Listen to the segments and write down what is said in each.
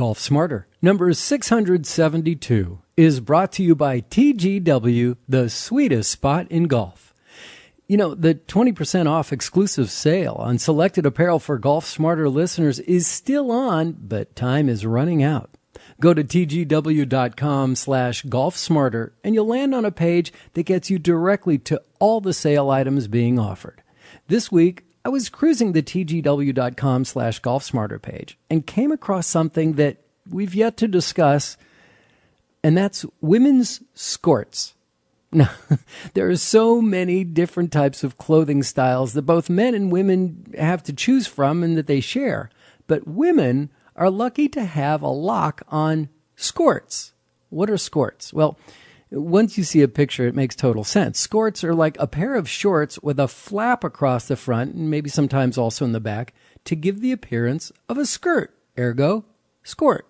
Golf Smarter, number 672, is brought to you by TGW, the sweetest spot in golf. You know, the 20% off exclusive sale on selected apparel for Golf Smarter listeners is still on, but time is running out. Go to tgw.com/golfsmarter and you'll land on a page that gets you directly to all the sale items being offered. This week, I was cruising the tgw.com/golfsmarter page and came across something that we've yet to discuss, and that's women's skirts. Now, there are so many different types of clothing styles that both men and women have to choose from and that they share. But women are lucky to have a lock on skirts. What are skirts? Well, once you see a picture, it makes total sense. Skirts are like a pair of shorts with a flap across the front and maybe sometimes also in the back to give the appearance of a skirt. Ergo, skirt.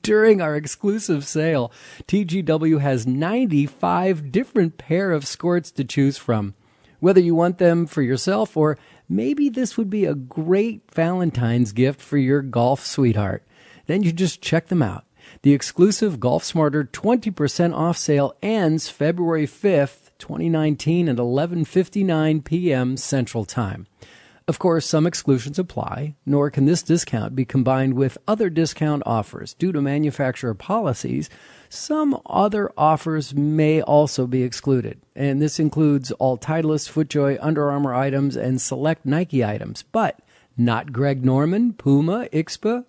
During our exclusive sale, TGW has 95 different pair of skirts to choose from. Whether you want them for yourself or maybe this would be a great Valentine's gift for your golf sweetheart, then you just check them out. The exclusive Golf Smarter 20% off sale ends February 5th, 2019 at 11:59 p.m. Central Time. Of course, some exclusions apply, nor can this discount be combined with other discount offers. Due to manufacturer policies, some other offers may also be excluded, and this includes all Titleist, FootJoy, Under Armour items, and select Nike items, but not Greg Norman, Puma, Ixpa,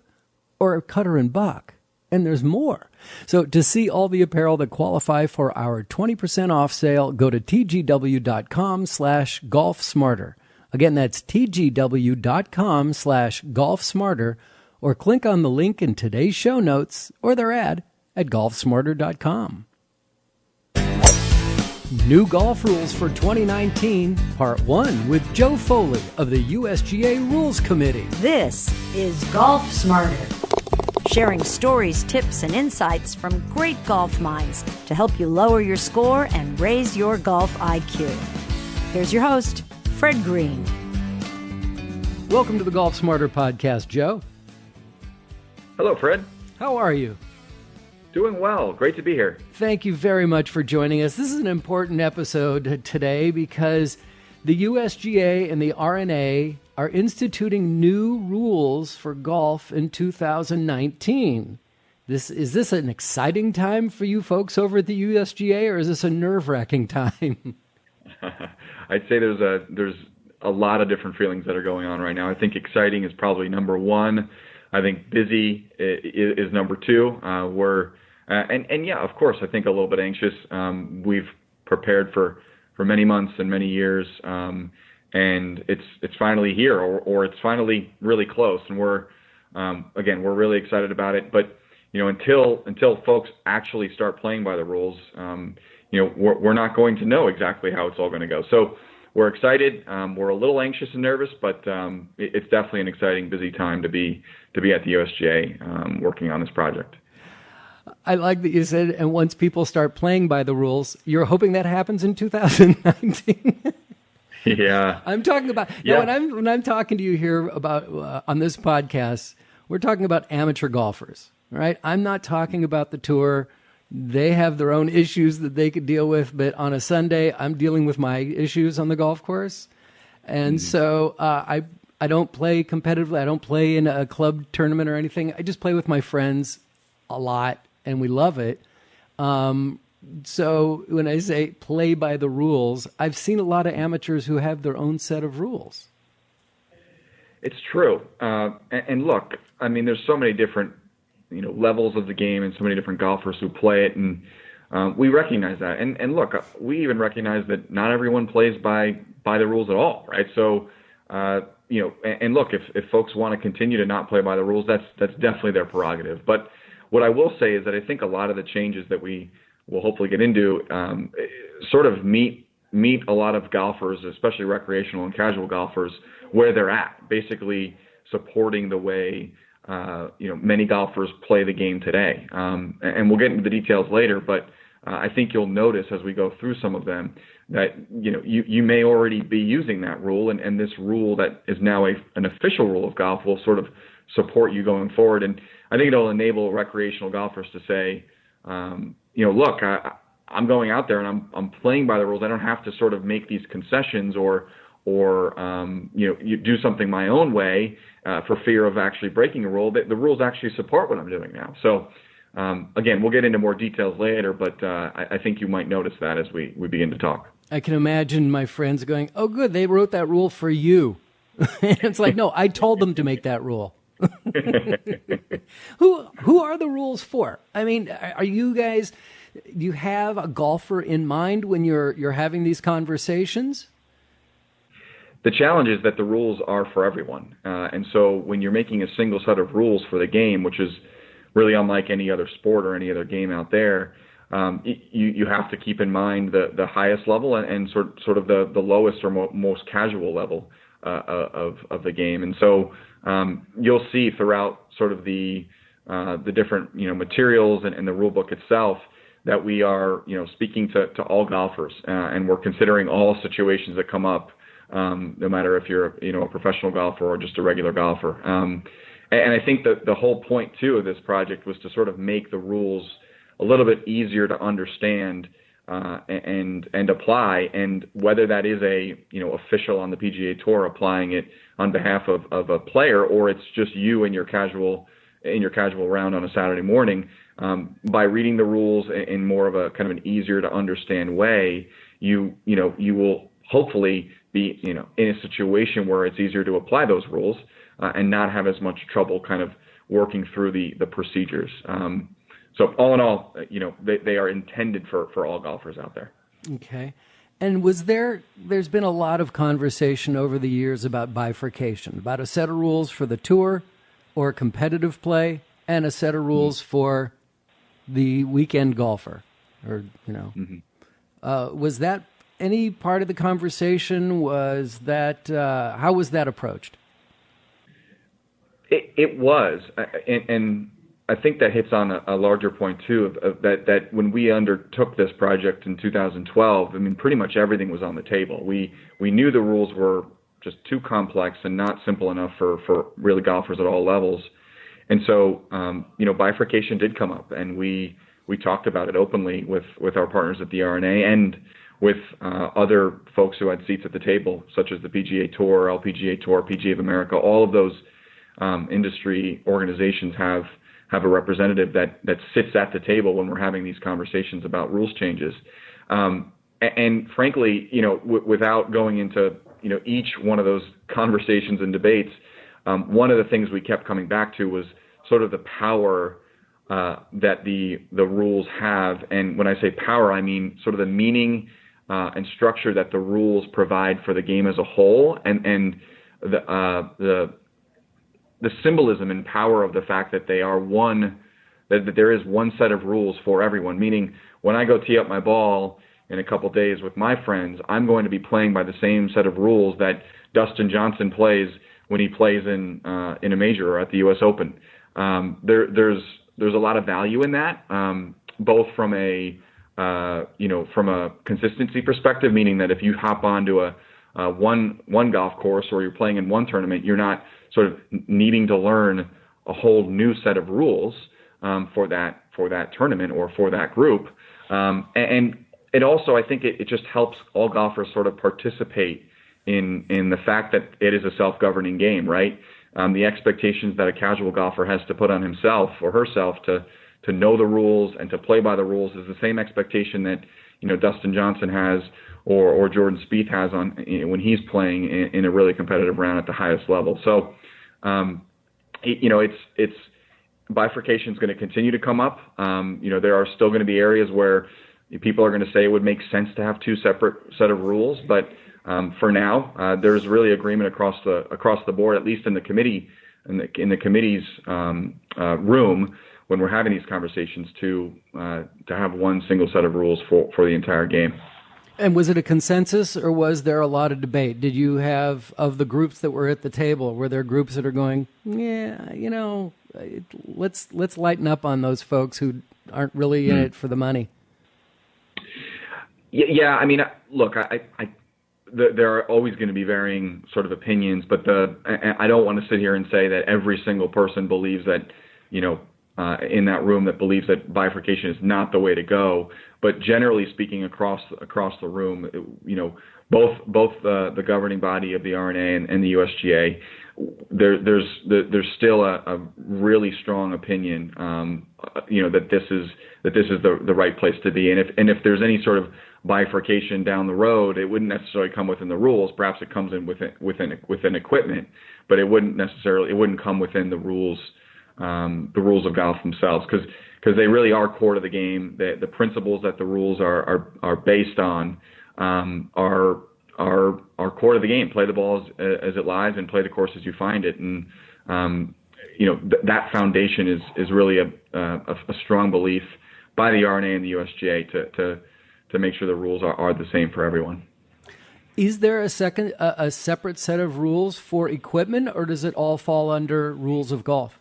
or Cutter & Buck. And there's more. So to see all the apparel that qualify for our 20% off sale, go to tgw.com/golfsmarter. Again, that's tgw.com/golfsmarter, or click on the link in today's show notes or their ad at golfsmarter.com. New golf rules for 2019, Part 1 with Joe Foley of the USGA Rules Committee. This is Golf Smarter, sharing stories, tips, and insights from great golf minds to help you lower your score and raise your golf IQ. Here's your host, Fred Green. Welcome to the Golf Smarter podcast, Joe. Hello, Fred. How are you? Doing well. Great to be here. Thank you very much for joining us. This is an important episode today because the USGA and the R&A are instituting new rules for golf in 2019. Is this an exciting time for you folks over at the USGA, or is this a nerve-wracking time? I'd say there's a lot of different feelings that are going on right now. I think exciting is probably number one. I think busy is number two. And yeah, of course, I think a little bit anxious. We've prepared for many months and many years, and it's finally here, or it's finally really close. And we're really excited about it. But until folks actually start playing by the rules, we're not going to know exactly how it's all going to go. So we're excited. We're a little anxious and nervous, but it's definitely an exciting, busy time to be at the USGA working on this project. I like that you said, and once people start playing by the rules, you're hoping that happens in 2019. Yeah, I'm talking about. Yeah. When I'm talking to you here about on this podcast, we're talking about amateur golfers, right? I'm not talking about the tour. They have their own issues that they could deal with, but on a Sunday, I'm dealing with my issues on the golf course. And so I don't play competitively. I don't play in a club tournament or anything. I just play with my friends a lot, and we love it. So when I say play by the rules, I've seen a lot of amateurs who have their own set of rules. It's true. And look, I mean, there's so many different levels of the game and so many different golfers who play it, and we recognize that. And look, we even recognize that not everyone plays by the rules at all, right? So, and look, if folks want to continue to not play by the rules, that's definitely their prerogative. But what I will say is that I think a lot of the changes that we will hopefully get into sort of meet a lot of golfers, especially recreational and casual golfers, where they're at, basically supporting the way many golfers play the game today. And we'll get into the details later, but I think you'll notice as we go through some of them that you may already be using that rule, and this rule that is now an official rule of golf will sort of support you going forward. And I think it'll enable recreational golfers to say, look, I'm going out there and I'm playing by the rules. I don't have to sort of make these concessions or you do something my own way for fear of actually breaking a rule. The rules actually support what I'm doing now. So again, we'll get into more details later, but I think you might notice that as we begin to talk. I can imagine my friends going, "Oh, good, they wrote that rule for you." It's like, no, I told them to make that rule. Who are the rules for? I mean, are you guys? Do you have a golfer in mind when you're having these conversations? The challenge is that the rules are for everyone, and so when you're making a single set of rules for the game, which is really unlike any other sport or any other game out there, you have to keep in mind the highest level and sort of the lowest or most casual level of the game. And so you'll see throughout sort of the different materials and the rule book itself that we are speaking to all golfers, and we're considering all situations that come up, no matter if you're a professional golfer or just a regular golfer. And I think that the whole point too of this project was to sort of make the rules a little bit easier to understand and apply, and whether that is a official on the PGA Tour applying it on behalf of a player, or it's just you in your casual round on a Saturday morning, by reading the rules in more of a kind of an easier to understand way, you will hopefully be in a situation where it's easier to apply those rules and not have as much trouble kind of working through the procedures. So all in all, they are intended for all golfers out there. Okay. And there's been a lot of conversation over the years about bifurcation, about a set of rules for the tour or competitive play and a set of rules for the weekend golfer, or, was that any part of the conversation? Was that, how was that approached? It was, and I think that hits on a larger point too, of that when we undertook this project in 2012, I mean, pretty much everything was on the table. We knew the rules were just too complex and not simple enough for really golfers at all levels. And so, bifurcation did come up, and we talked about it openly with our partners at the RNA and with other folks who had seats at the table, such as the PGA Tour, LPGA Tour, PGA of America. All of those industry organizations have a representative that sits at the table when we're having these conversations about rules changes. And frankly, without going into each one of those conversations and debates, one of the things we kept coming back to was sort of the power that the rules have. And when I say power, I mean sort of the meaning and structure that the rules provide for the game as a whole, and the symbolism and power of the fact that they are that there is one set of rules for everyone. Meaning, when I go tee up my ball in a couple days with my friends, I'm going to be playing by the same set of rules that Dustin Johnson plays when he plays in a major or at the U.S. Open. There's a lot of value in that, both from a consistency perspective, meaning that if you hop onto one golf course or you're playing in one tournament, you're not sort of needing to learn a whole new set of rules for that tournament or for that group. And it also, I think it just helps all golfers sort of participate in the fact that it is a self-governing game, right? The expectations that a casual golfer has to put on himself or herself to know the rules and to play by the rules is the same expectation that Dustin Johnson has or Jordan Spieth has on when he's playing in a really competitive round at the highest level. So, it's bifurcation is going to continue to come up. There are still going to be areas where people are going to say it would make sense to have two separate set of rules, but for now, there's really agreement across the board, at least in the committee, in the committee's room when we're having these conversations to have one single set of rules for the entire game. And was it a consensus, or was there a lot of debate? Did you have, of the groups that were at the table, were there groups that are going, let's lighten up on those folks who aren't really in it for the money? Yeah. I mean, look, there are always going to be varying sort of opinions, but I don't want to sit here and say that every single person believes that, in that room that believes that bifurcation is not the way to go. But generally speaking, across the room, both the governing body of the RNA and the USGA, there's still a really strong opinion, that this is the right place to be. And if there's any sort of bifurcation down the road, it wouldn't necessarily come within the rules. Perhaps it comes in within equipment, but it wouldn't come within the rules of golf themselves, because they really are core to the game. The principles that the rules are based on are core to the game. Play the ball as it lies, and play the course as you find it. And that foundation is really a strong belief by the RNA and the USGA to make sure the rules are the same for everyone. Is there a separate set of rules for equipment, or does it all fall under rules of golf?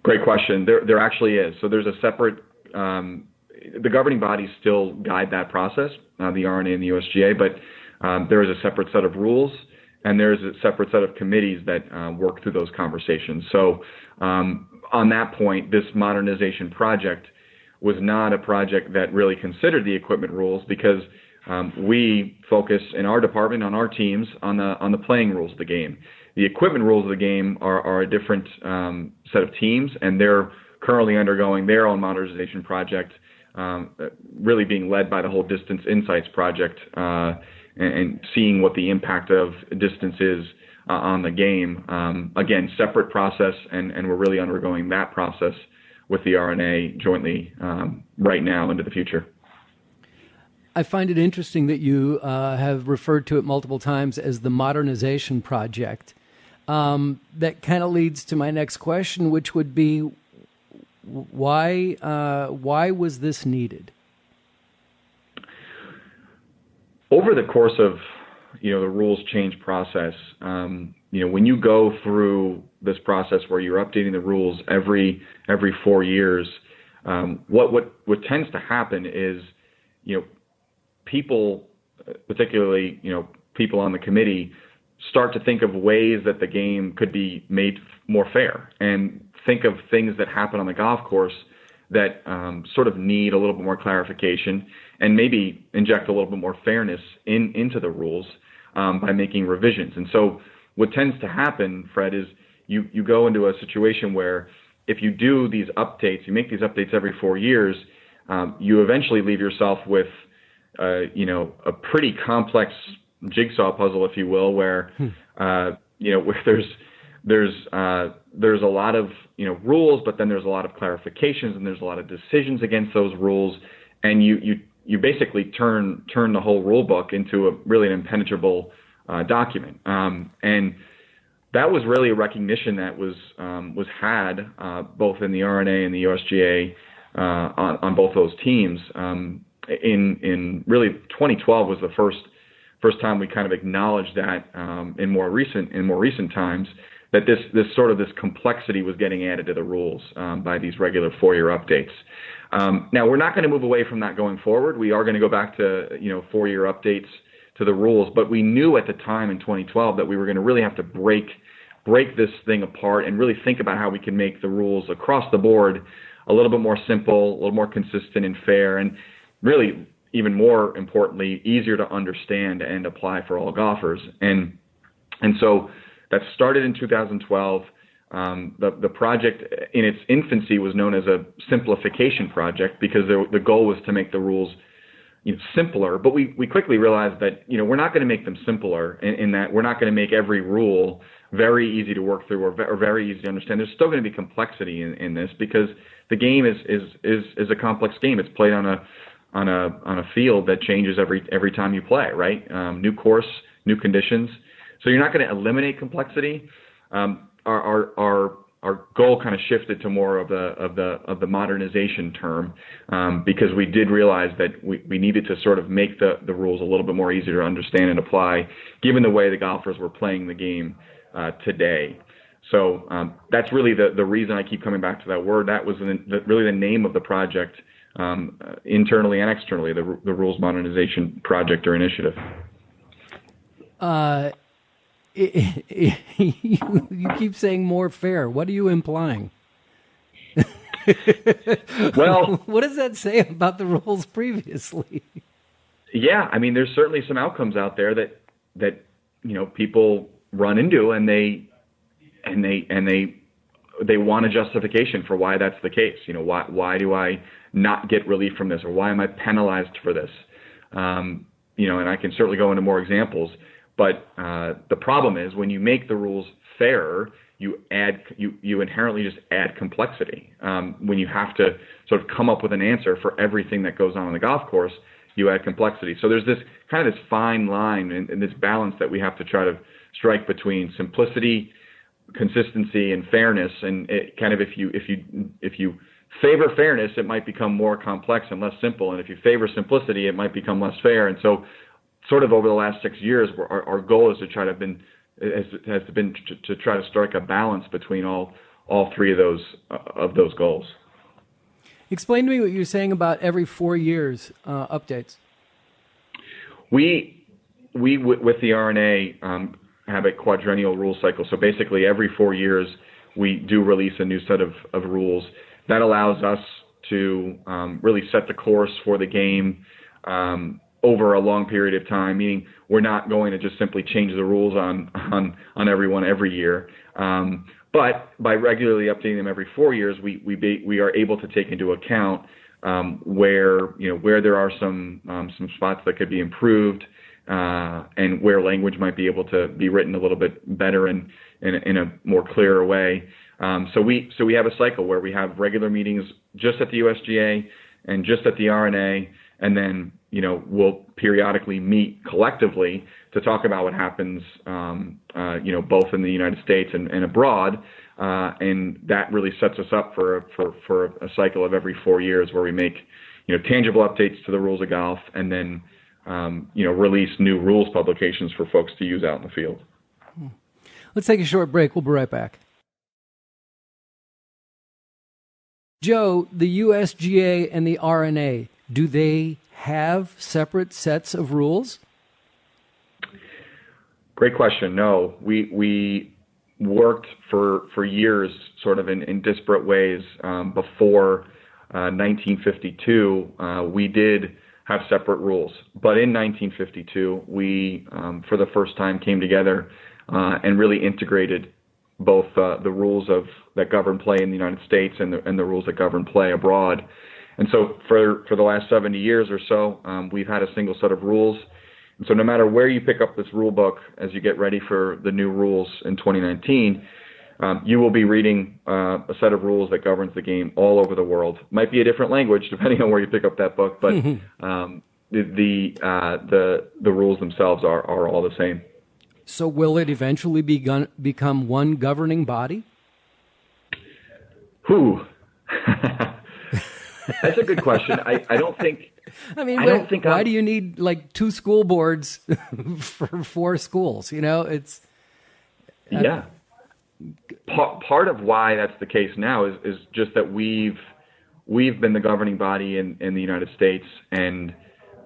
Great question. There actually is. So there's a separate. The governing bodies still guide that process, the RNA and the USGA, but there is a separate set of rules, and there's a separate set of committees that work through those conversations. So on that point, this modernization project was not a project that really considered the equipment rules, because we focus in our department, on our teams, on the playing rules of the game. The equipment rules of the game are a different set of teams, and they're currently undergoing their own modernization project, really being led by the whole Distance Insights project, and seeing what the impact of distance is on the game. Again, separate process, and we're really undergoing that process with the RNA jointly right now into the future. I find it interesting that you have referred to it multiple times as the modernization project. That kind of leads to my next question, which would be, why was this needed? Over the course of the rules change process, when you go through this process where you're updating the rules every 4 years, what tends to happen is people, particularly people on the committee, start to think of ways that the game could be made more fair, and think of things that happen on the golf course that sort of need a little bit more clarification, and maybe inject a little bit more fairness into the rules by making revisions. And so what tends to happen, Fred, is you go into a situation where if you do these updates, you make these updates every 4 years, you eventually leave yourself with a pretty complex jigsaw puzzle, if you will, where where there's a lot of rules, but then there's a lot of clarifications, and there's a lot of decisions against those rules, and you basically turn the whole rule book into a really an impenetrable document. And that was really a recognition that was had both in the RNA and the USGA on both those teams. In really 2012 was the first time we kind of acknowledged that in more recent times, that this complexity was getting added to the rules by these regular 4-year updates. Now, we're not going to move away from that going forward. We are going to go back to 4-year updates to the rules, but we knew at the time in 2012 that we were going to really have to break this thing apart and really think about how we can make the rules across the board a little bit more simple, a little more consistent and fair, and really, even more importantly, easier to understand and apply for all golfers. And so that started in 2012. The project in its infancy was known as a simplification project, because the goal was to make the rules simpler. But we quickly realized that we're not going to make them simpler in that we're not going to make every rule very easy to work through or very easy to understand. There's still going to be complexity in this, because the game is a complex game. It's played on a field that changes every time you play, right? New course, new conditions. So you're not going to eliminate complexity. Our goal kind of shifted to more of the modernization term, because we did realize that we needed to sort of make the rules a little bit more easier to understand and apply, given the way the golfers were playing the game today. So that's really the reason I keep coming back to that word. That was really the name of the project internally and externally, the rules modernization project or initiative. You keep saying more fair. What are you implying? Well, what does that say about the rules previously? Yeah, I mean, there's certainly some outcomes out there that people run into, and they want a justification for why that's the case. Why do I not get relief from this, or why am I penalized for this? And I can certainly go into more examples. But the problem is when you make the rules fairer, you inherently just add complexity. When you have to sort of come up with an answer for everything that goes on the golf course, you add complexity. So there's this kind of this fine line and this balance that we have to try to strike between simplicity, consistency, and fairness. And it kind of if you favor fairness, it might become more complex and less simple. And if you favor simplicity, it might become less fair. And so, sort of over the last 6 years, our goal is to try to try to strike a balance between all three of those goals. Explain to me what you're saying about every 4 years updates. We with the RNA have a quadrennial rule cycle. So basically, every 4 years we do release a new set of rules that allows us to really set the course for the game over a long period of time. Meaning, we're not going to just simply change the rules on everyone every year. But by regularly updating them every 4 years, we are able to take into account where there are some spots that could be improved, and where language might be able to be written a little bit better and in a more clearer way. So we have a cycle where we have regular meetings just at the USGA and just at the RNA, and then we'll periodically meet collectively to talk about what happens, both in the United States and abroad, and that really sets us up for a cycle of every 4 years where we make tangible updates to the rules of golf, and then release new rules publications for folks to use out in the field. Let's take a short break. We'll be right back. Joe, the USGA and the RNA, do they have separate sets of rules? Great question. No, we worked for years sort of in disparate ways. Before 1952, we did have separate rules. But in 1952, we, for the first time, came together and really integrated both the rules that govern play in the United States and the rules that govern play abroad. And so for the last 70 years or so, we've had a single set of rules. And so no matter where you pick up this rule book as you get ready for the new rules in 2019, you will be reading a set of rules that governs the game all over the world. Might be a different language depending on where you pick up that book, but the rules themselves are all the same. So will it eventually become one governing body? That's a good question. I don't think. I mean, why do you need like 2 school boards for 4 schools? It's part of why that's the case now is just that we've been the governing body in the United States, and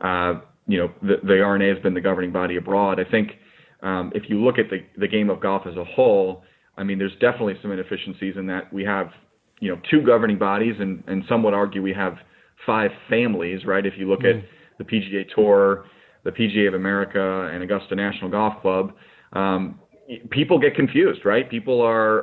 the RNA has been the governing body abroad. I think if you look at the game of golf as a whole, I mean, there's definitely some inefficiencies in that we have 2 governing bodies, and some would argue we have 5 families, right? If you look at the PGA Tour, the PGA of America, and Augusta National Golf Club, people get confused, right? People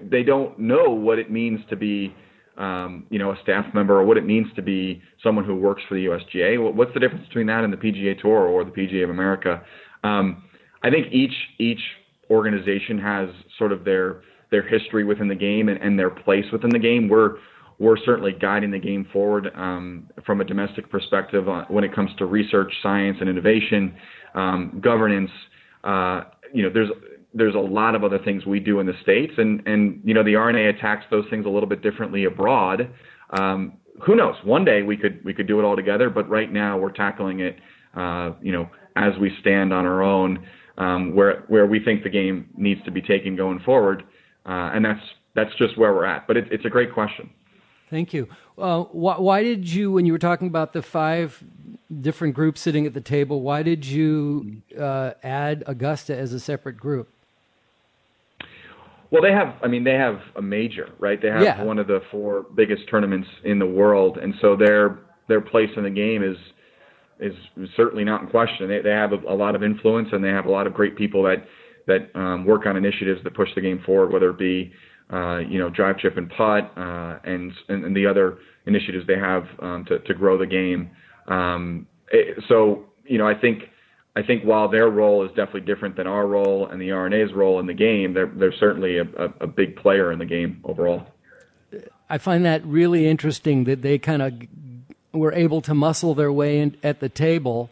they don't know what it means to be, a staff member, or what it means to be someone who works for the USGA. What's the difference between that and the PGA Tour or the PGA of America? I think each organization has sort of their history within the game and their place within the game. We're certainly guiding the game forward from a domestic perspective when it comes to research, science, and innovation, governance. There's a lot of other things we do in the States, and the RNA attacks those things a little bit differently abroad. Who knows? One day we could do it all together, but right now we're tackling it, as we stand on our own, where we think the game needs to be taken going forward, and that's just where we're at. But it's a great question. Thank you. Why did you, when you were talking about the 5 different groups sitting at the table, why did you add Augusta as a separate group? Well, they have a major, right? They have one of the 4 biggest tournaments in the world, and so their place in the game is certainly not in question. They have a lot of influence, and they have a lot of great people that work on initiatives that push the game forward, whether it be drive, chip, and putt, and the other initiatives they have to grow the game. I think while their role is definitely different than our role and the RNA's role in the game, they're certainly a big player in the game overall. I find that really interesting that they kind of were able to muscle their way in at the table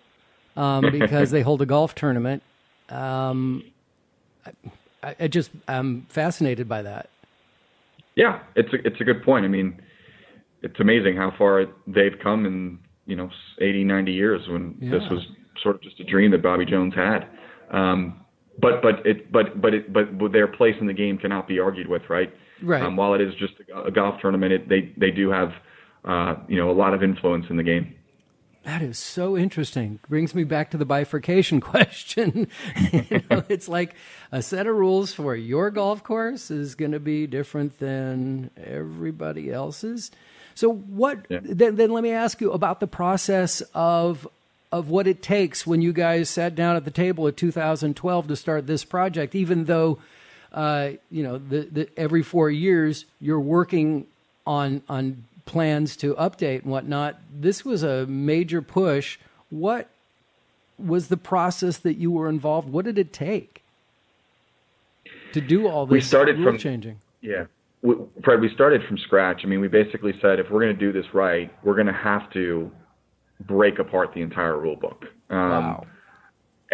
because they hold a golf tournament. I'm fascinated by that. Yeah, it's a good point. I mean, it's amazing how far they've come in 80, 90 years when this was sort of just a dream that Bobby Jones had. But their place in the game cannot be argued with, right? Right. While it is just a golf tournament, they do have a lot of influence in the game. That is so interesting. Brings me back to the bifurcation question. It's like a set of rules for your golf course is going to be different than everybody else's. So then let me ask you about the process of what it takes when you guys sat down at the table in 2012 to start this project, even though, every 4 years you're working on plans to update and whatnot. This was a major push. What was the process that you were involved? What did it take to do all this rule changing? Yeah. Fred, we started from scratch. I mean, we basically said, if we're going to do this right, we're going to have to break apart the entire rule book. Wow.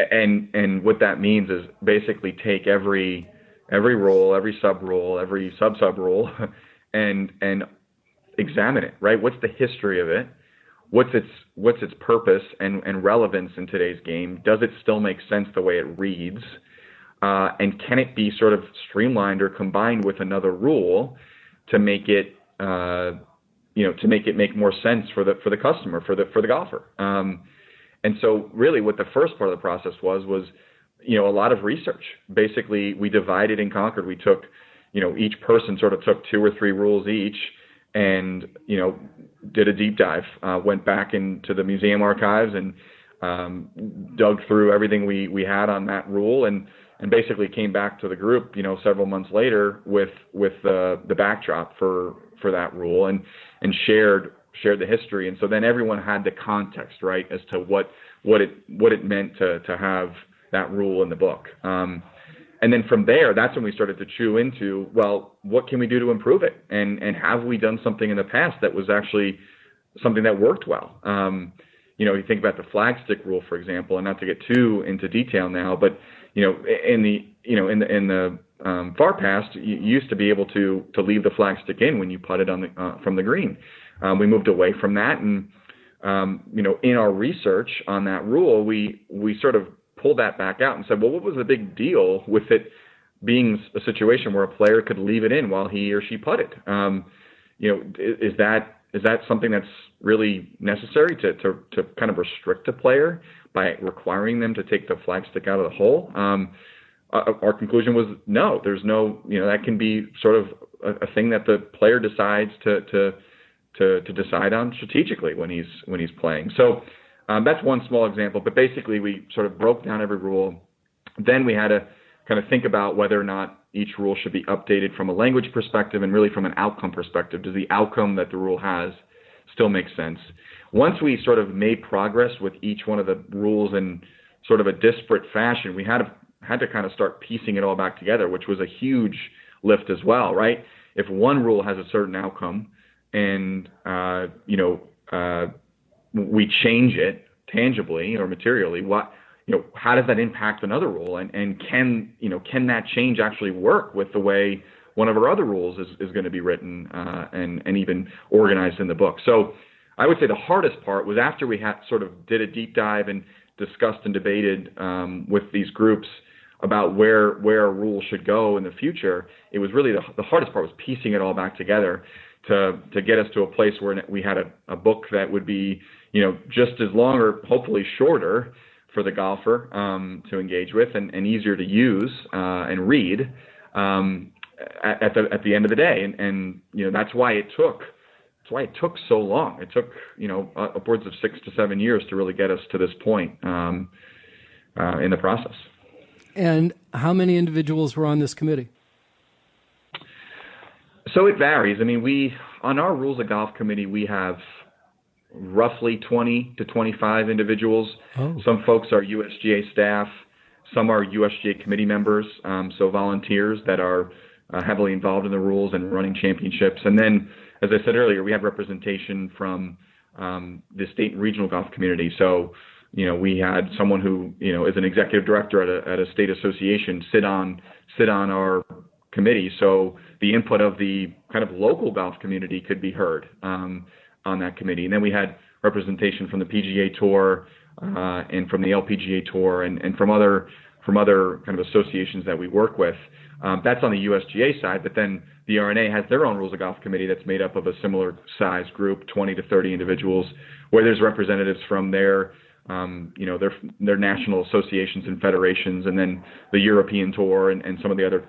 And what that means is basically take every rule, every sub rule, every sub rule, and examine it, right? What's the history of it? What's its purpose and relevance in today's game? Does it still make sense the way it reads? And can it be sort of streamlined or combined with another rule to make it, make more sense for the customer, for the golfer? And so really what the first part of the process was a lot of research. Basically, we divided and conquered. We took, each person sort of took 2 or 3 rules each and, did a deep dive, went back into the museum archives and dug through everything we had on that rule and basically came back to the group, several months later with the backdrop for that rule and shared the history. And so then everyone had the context, right, as to what it meant to have that rule in the book. And then from there, that's when we started to chew into, well, what can we do to improve it? And have we done something in the past that was actually something that worked well? You think about the flag stick rule, for example, and not to get too into detail now, but in the far past, you used to be able to leave the flag stick in when you putted from the green. We moved away from that, and in our research on that rule, we sort of pulled that back out and said, well, what was the big deal with it being a situation where a player could leave it in while he or she putted? Is that something that's really necessary to kind of restrict a player by requiring them to take the flag stick out of the hole? Our conclusion was no. There's no, that can be sort of a thing that the player decides to decide on strategically when he's playing. So that's one small example. But basically, we sort of broke down every rule. Then we had to kind of think about whether or not each rule should be updated from a language perspective and really from an outcome perspective. Does the outcome that the rule has still make sense? Once we sort of made progress with each one of the rules in sort of a disparate fashion, we had to kind of start piecing it all back together, which was a huge lift as well, right? If one rule has a certain outcome and, we change it tangibly or materially, how does that impact another rule? And can that change actually work with the way one of our other rules is going to be written and even organized in the book? So I would say the hardest part was after we had sort of did a deep dive and discussed and debated with these groups about where a rule should go in the future. It was really the hardest part was piecing it all back together to get us to a place where we had a book that would be, just as long or hopefully shorter for the golfer to engage with and easier to use and read at the end of the day. And that's why it took so long. It took upwards of 6 to 7 years to really get us to this point in the process. And how many individuals were on this committee? So it varies. I mean, on our Rules of Golf committee, we have roughly 20 to 25 individuals. Oh. Some folks are USGA staff. Some are USGA committee members, so volunteers that are heavily involved in the rules and running championships. And then, as I said earlier, we have representation from the state and regional golf community. So, we had someone who, is an executive director at a state association sit on our committee. So the input of the kind of local golf community could be heard on that committee. And then we had representation from the PGA Tour and from the LPGA Tour and from other kind of associations that we work with. That's on the USGA side, but then the R&A has their own Rules of Golf committee that's made up of a similar size group, 20 to 30 individuals, where there's representatives from their national associations and federations, and then the European Tour and some of the other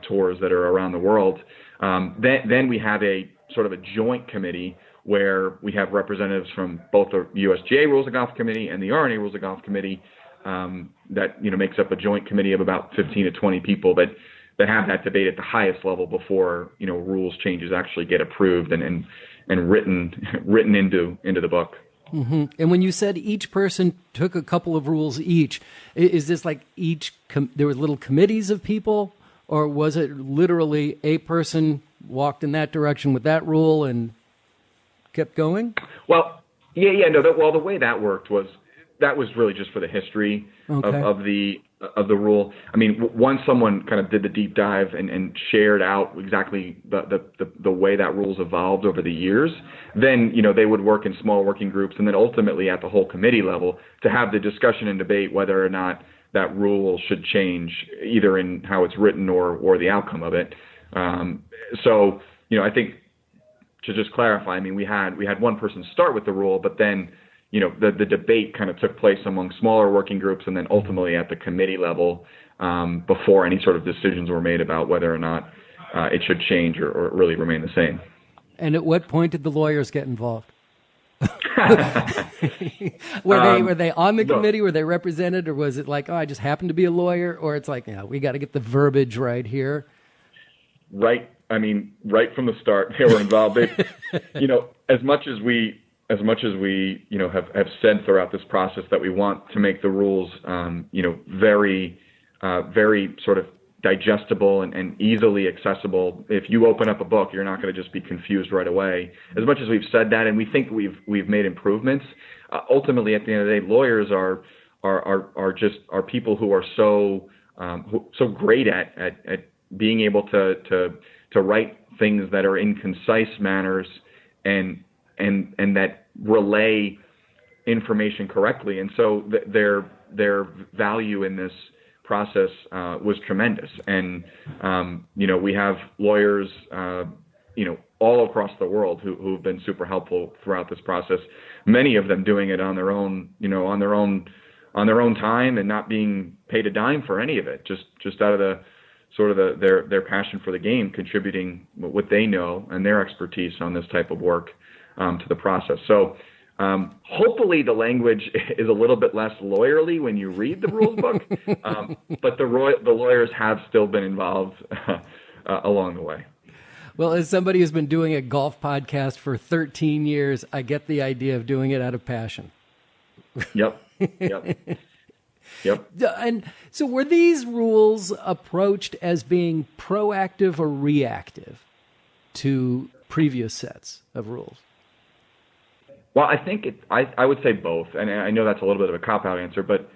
tours that are around the world. Then we have a sort of a joint committee where we have representatives from both the USGA Rules of Golf Committee and the R&A Rules of Golf Committee that makes up a joint committee of about 15 to 20 people that have that debate at the highest level before rules changes actually get approved and written into the book. Mm-hmm. And when you said each person took a couple of rules each, is this like there were little committees of people, or was it literally a person walked in that direction with that rule and kept going? Well, the way that worked was really just for the history of the rule. I mean, once someone kind of did the deep dive and shared out exactly the way that rule's evolved over the years, then, they would work in small working groups and then ultimately at the whole committee level to have the discussion and debate whether or not that rule should change either in how it's written or the outcome of it. So, I think to just clarify, I mean, we had one person start with the rule, but then the debate kind of took place among smaller working groups and then ultimately at the committee level before any sort of decisions were made about whether or not it should change or really remain the same. And at what point did the lawyers get involved? Were they on the committee? Were they represented? Or was it like, I just happen to be a lawyer? Or it's like, we got to get the verbiage right here? Right. I mean, right from the start, they were involved. As much as we have said throughout this process that we want to make the rules, very, very sort of digestible and easily accessible. If you open up a book, you're not going to just be confused right away. As much as we've said that, and we think we've made improvements, ultimately at the end of the day, lawyers are people who are so great at being able to write things that are in concise manners and that relay information correctly. And so their value in this process was tremendous. And, we have lawyers, all across the world who've been super helpful throughout this process, many of them doing it on their own, on their own time and not being paid a dime for any of it, just out of the sort of their passion for the game, contributing what they know and their expertise on this type of work to the process. So hopefully the language is a little bit less lawyerly when you read the rules book, but the lawyers have still been involved along the way. Well, as somebody who's been doing a golf podcast for 13 years, I get the idea of doing it out of passion. Yep. And so were these rules approached as being proactive or reactive to previous sets of rules? Well, I think I would say both, and I know that's a little bit of a cop-out answer, but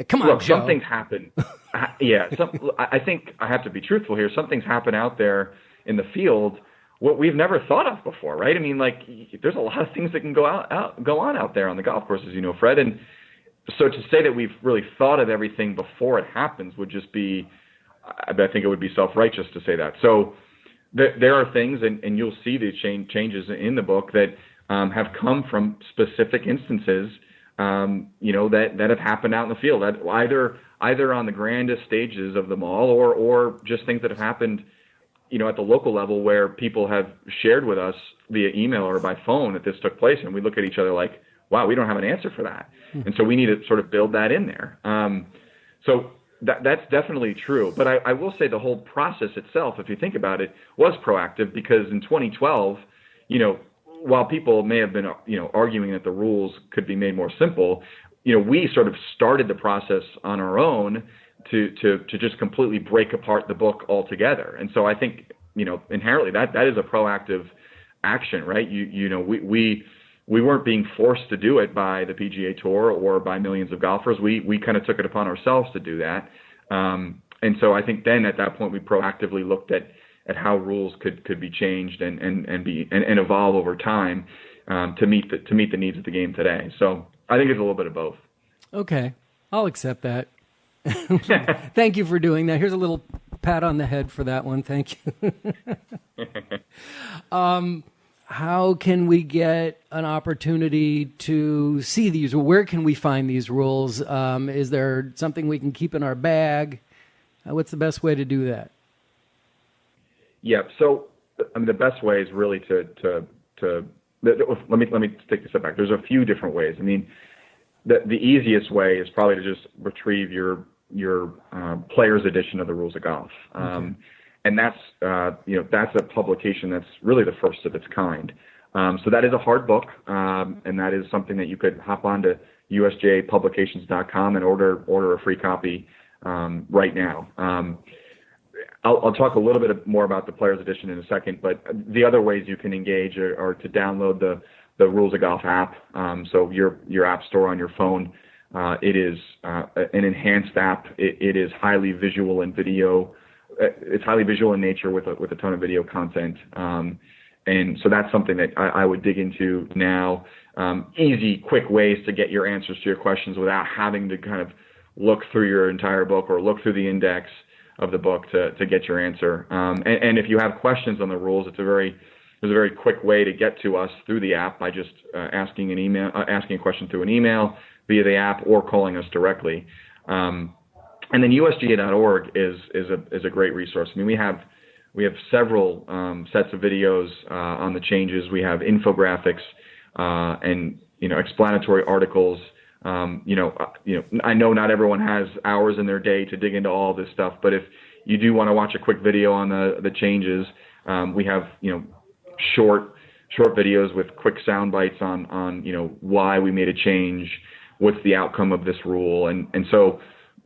come on, look, Joe. Something's happened. I think I have to be truthful here. Something's happened out there in the field what we've never thought of before, right? I mean, like, there's a lot of things that can go on out there on the golf course, as you know, Fred, and So to say that we've really thought of everything before it happens would just be, I think it would be self-righteous to say that. So there are things, and you'll see the changes in the book that have come from specific instances, that have happened out in the field, that either on the grandest stages of them all, or just things that have happened, at the local level where people have shared with us via email or by phone that this took place, and we look at each other like, wow, we don't have an answer for that. And so we need to sort of build that in there. So that's definitely true. But I will say the whole process itself, if you think about it, was proactive, because in 2012, while people may have been, arguing that the rules could be made more simple, we sort of started the process on our own to just completely break apart the book altogether. And so I think, inherently that is a proactive action, right? We weren't being forced to do it by the PGA Tour or by millions of golfers. We kind of took it upon ourselves to do that. And so I think then at that point we proactively looked at how rules could be changed and evolve over time to meet the needs of the game today. So I think it's a little bit of both. Okay, I'll accept that. Thank you for doing that. Here's a little pat on the head for that one. Thank you. How can we get an opportunity to see these? Where can we find these rules? Is there something we can keep in our bag? What's the best way to do that? Yeah. So, the best way is really let me take a step back. There's a few different ways. The easiest way is probably to just retrieve your player's edition of the Rules of Golf. Okay. And that's a publication that's really the first of its kind. So that is a hard book, and that is something that you could hop onto USGApublications.com and order a free copy right now. I'll talk a little bit more about the Player's Edition in a second, but the other ways you can engage are to download the Rules of Golf app. So your app store on your phone, it is an enhanced app. It is highly visual and video. It's highly visual in nature with a ton of video content. And so that's something that I would dig into now. Easy, quick ways to get your answers to your questions without having to kind of look through your entire book or look through the index of the book to get your answer. And if you have questions on the rules, there's a very quick way to get to us through the app by just asking a question through an email via the app or calling us directly. And then USGA.org is a great resource. We have several sets of videos on the changes. We have infographics and explanatory articles. I know not everyone has hours in their day to dig into all this stuff, but if you do want to watch a quick video on the changes, we have short videos with quick sound bites on why we made a change, what's the outcome of this rule, and so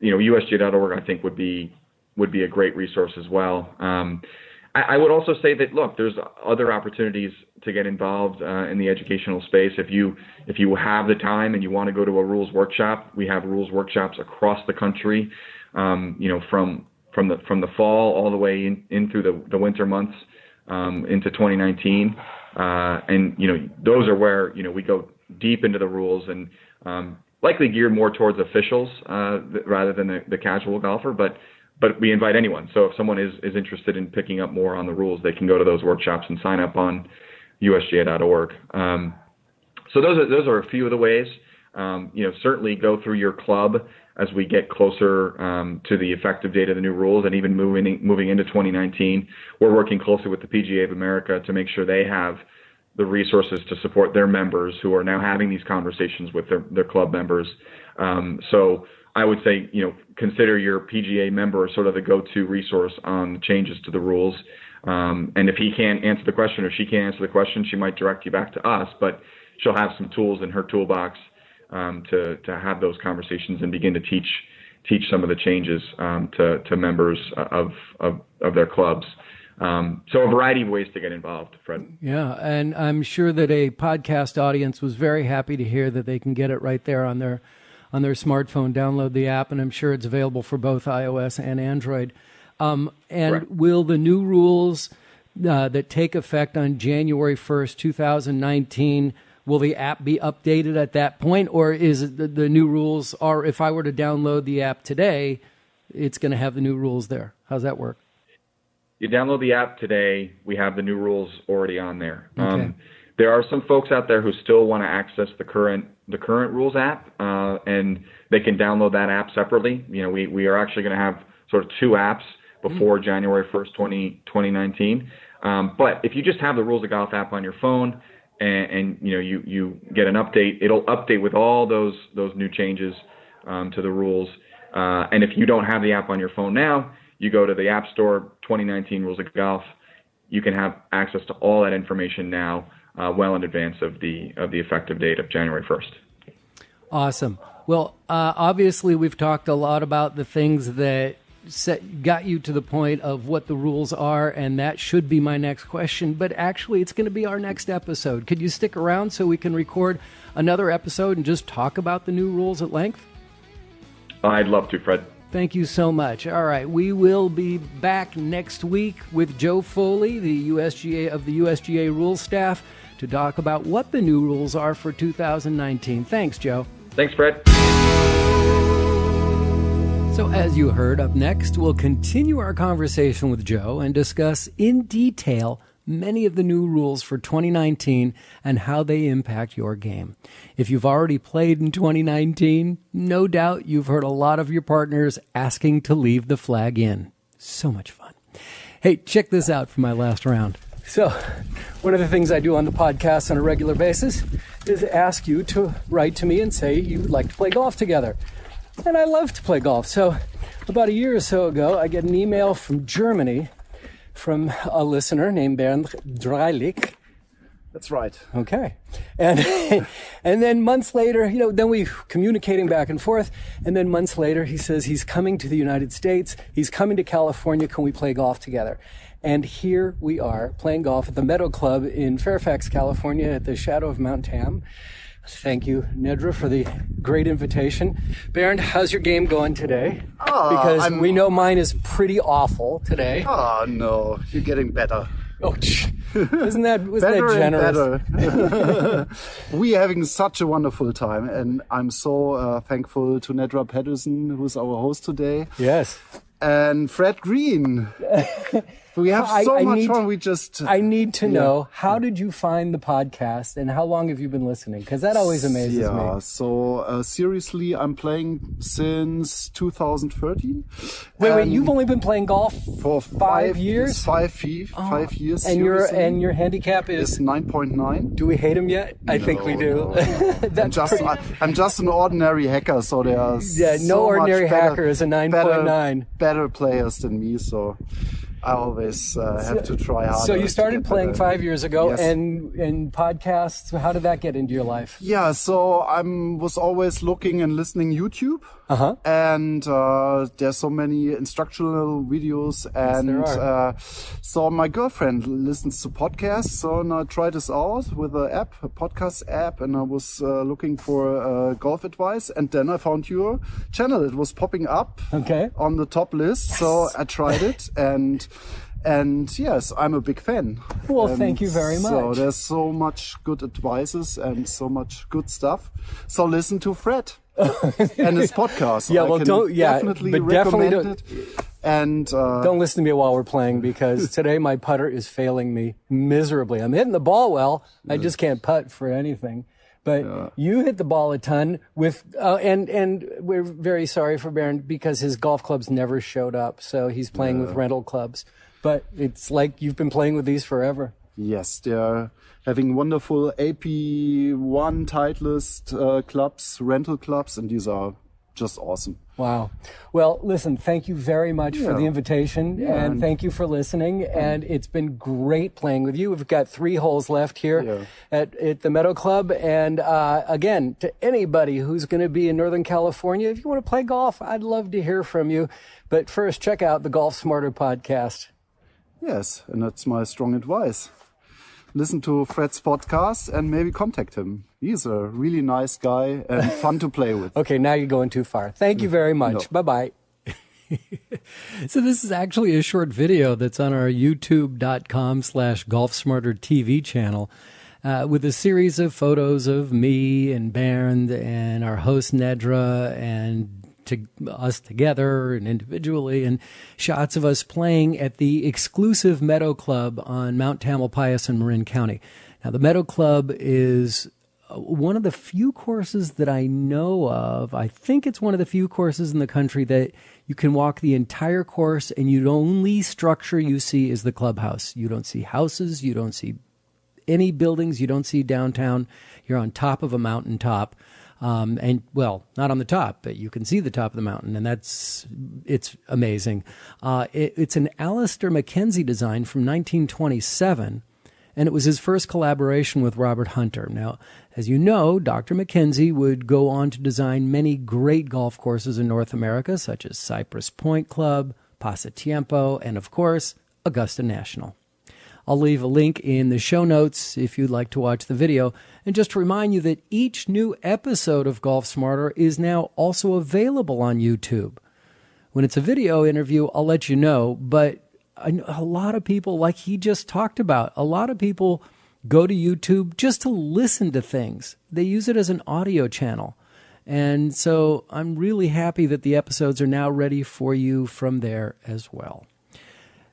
USGA.org I think would be a great resource as well. I would also say that, look, there's other opportunities to get involved in the educational space. If you have the time and you want to go to a rules workshop, we have rules workshops across the country, from the fall all the way in through the winter months into 2019, and those are where we go deep into the rules and likely geared more towards officials rather than the casual golfer, but we invite anyone. So if someone is interested in picking up more on the rules, they can go to those workshops and sign up on USGA.org. So those are a few of the ways. Certainly go through your club as we get closer to the effective date of the new rules, and even moving into 2019. We're working closely with the PGA of America to make sure they have the resources to support their members who are now having these conversations with their club members. So I would say, consider your PGA member sort of the go-to resource on changes to the rules. And if he can't answer the question or she can't answer the question, she might direct you back to us, but she'll have some tools in her toolbox to have those conversations and begin to teach some of the changes to members of their clubs. So a variety of ways to get involved, Fred. Yeah, and I'm sure that a podcast audience was very happy to hear that they can get it right there on their smartphone, download the app, and I'm sure it's available for both iOS and Android. And correct. Will the new rules that take effect on January 1st, 2019, will the app be updated at that point, or is it the new rules are, if I were to download the app today, it's going to have the new rules there? How's that work? You download the app today, we have the new rules already on there. Okay. There are some folks out there who still want to access the current rules app, and they can download that app separately. We are actually going to have sort of two apps before January 1st, 2019. But if you just have the Rules of Golf app on your phone and you get an update, it'll update with all those new changes to the rules. And if you don't have the app on your phone now, you go to the App Store, 2019 Rules of Golf. You can have access to all that information now, well in advance of the effective date of January 1st. Awesome. Well, obviously we've talked a lot about the things that got you to the point of what the rules are, and that should be my next question. But actually, it's going to be our next episode. Could you stick around so we can record another episode and just talk about the new rules at length? I'd love to, Fred. Thank you so much. All right, we will be back next week with Joe Foley, the USGA Rules staff, to talk about what the new rules are for 2019. Thanks, Joe. Thanks, Fred. So as you heard, up next, we'll continue our conversation with Joe and discuss in detail many of the new rules for 2019 and how they impact your game. If you've already played in 2019, no doubt you've heard a lot of your partners asking to leave the flag in. So much fun. Hey, check this out for my last round. So, one of the things I do on the podcast on a regular basis is ask you to write to me and say you would like to play golf together. And I love to play golf. So, about a year or so ago, I get an email from Germany from a listener named Bernd Dreilich. That's right. Okay. And and then months later, then we communicating back and forth. And then months later, he says he's coming to the United States. He's coming to California. Can we play golf together? And here we are playing golf at the Meadow Club in Fairfax, California at the shadow of Mount Tam. Thank you, Nedra, for the great invitation. Bernd, how's your game going today? Because we know mine is pretty awful today. Oh, no. You're getting better. Oh, wasn't that generous? Better. We're having such a wonderful time, and I'm so thankful to Nedra Pedersen, who's our host today. Yes. And Fred Green. We have so much fun. I need to know, how did you find the podcast and how long have you been listening? Because that always amazes me. Yeah, so seriously, I'm playing since 2013. Wait, you've only been playing golf for 5 years? 5 years. And your handicap is 9.9. Do we hate him yet? I think we do. No. I'm just an ordinary hacker, so there are no ordinary hacker is a 9.9. Better players than me, so I always have to try harder. So you started playing 5 years ago, yes. and podcasts, how did that get into your life? Yeah, so I was always looking and listening YouTube. Uh-huh. And there's so many instructional videos. And so my girlfriend listens to podcasts. So and I tried this out with a podcast app, and I was looking for golf advice. And then I found your channel. It was popping up on the top list. Yes. So I tried it, and yes, I'm a big fan. Well, thank you very much. So there's so much good advices and so much good stuff. So listen to Fred and his podcast. Definitely recommend it. And don't listen to me while we're playing, because today my putter is failing me miserably. I'm hitting the ball well. I just can't putt for anything. But you hit the ball a ton with, and we're very sorry for Bernd because his golf clubs never showed up. So he's playing with rental clubs. But it's like you've been playing with these forever. Yes, they are having wonderful AP1 Titleist clubs, rental clubs, and these are just awesome. Wow. Well, listen, thank you very much for the invitation, and thank you for listening. And it's been great playing with you. We've got 3 holes left here at the Meadow Club. And again, to anybody who's going to be in Northern California, if you want to play golf, I'd love to hear from you. But first, check out the Golf Smarter podcast. Yes, and that's my strong advice. Listen to Fred's podcast and maybe contact him. He's a really nice guy and fun to play with. Okay, now you're going too far. Thank you very much. No. Bye-bye. So this is actually a short video that's on our youtube.com/GolfSmarterTV channel. with a series of photos of me and Bernd and our host Nedra and us together and individually, and shots of us playing at the exclusive Meadow Club on Mount Tamalpais in Marin County. Now, the Meadow Club is one of the few courses that I know of. I think it's one of the few courses in the country that you can walk the entire course and the only structure you see is the clubhouse. You don't see houses, you don't see any buildings, you don't see downtown. You're on top of a mountaintop. And well, not on the top, but you can see the top of the mountain, and it's amazing. It's an Alistair Mackenzie design from 1927, and it was his first collaboration with Robert Hunter. Now, as you know, Dr. Mackenzie would go on to design many great golf courses in North America, such as Cypress Point Club, Pasatiempo, and of course, Augusta National. I'll leave a link in the show notes if you'd like to watch the video. And just to remind you that each new episode of Golf Smarter is now also available on YouTube. When it's a video interview, I'll let you know. But a lot of people, like he just talked about, a lot of people go to YouTube just to listen to things. They use it as an audio channel. And so I'm really happy that the episodes are now ready for you from there as well.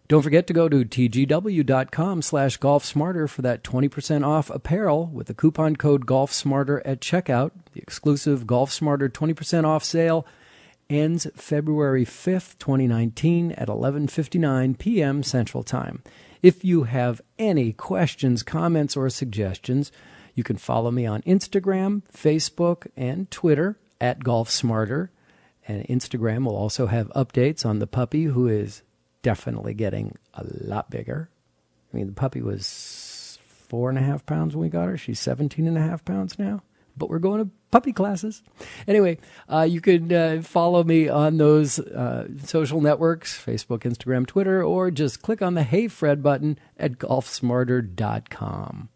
Don't forget to go to tgw.com/golfsmarter for that 20% off apparel with the coupon code GolfSmarter at checkout. The exclusive Golf Smarter 20% off sale ends February 5th, 2019 at 11:59 p.m. Central Time. If you have any questions, comments, or suggestions, you can follow me on Instagram, Facebook, and Twitter at GolfSmarter. And Instagram will also have updates on the puppy, who is definitely getting a lot bigger. I mean, the puppy was 4.5 pounds when we got her. She's 17.5 pounds now. But we're going to puppy classes. Anyway, you can follow me on those social networks, Facebook, Instagram, Twitter, or just click on the Hey Fred button at golfsmarter.com.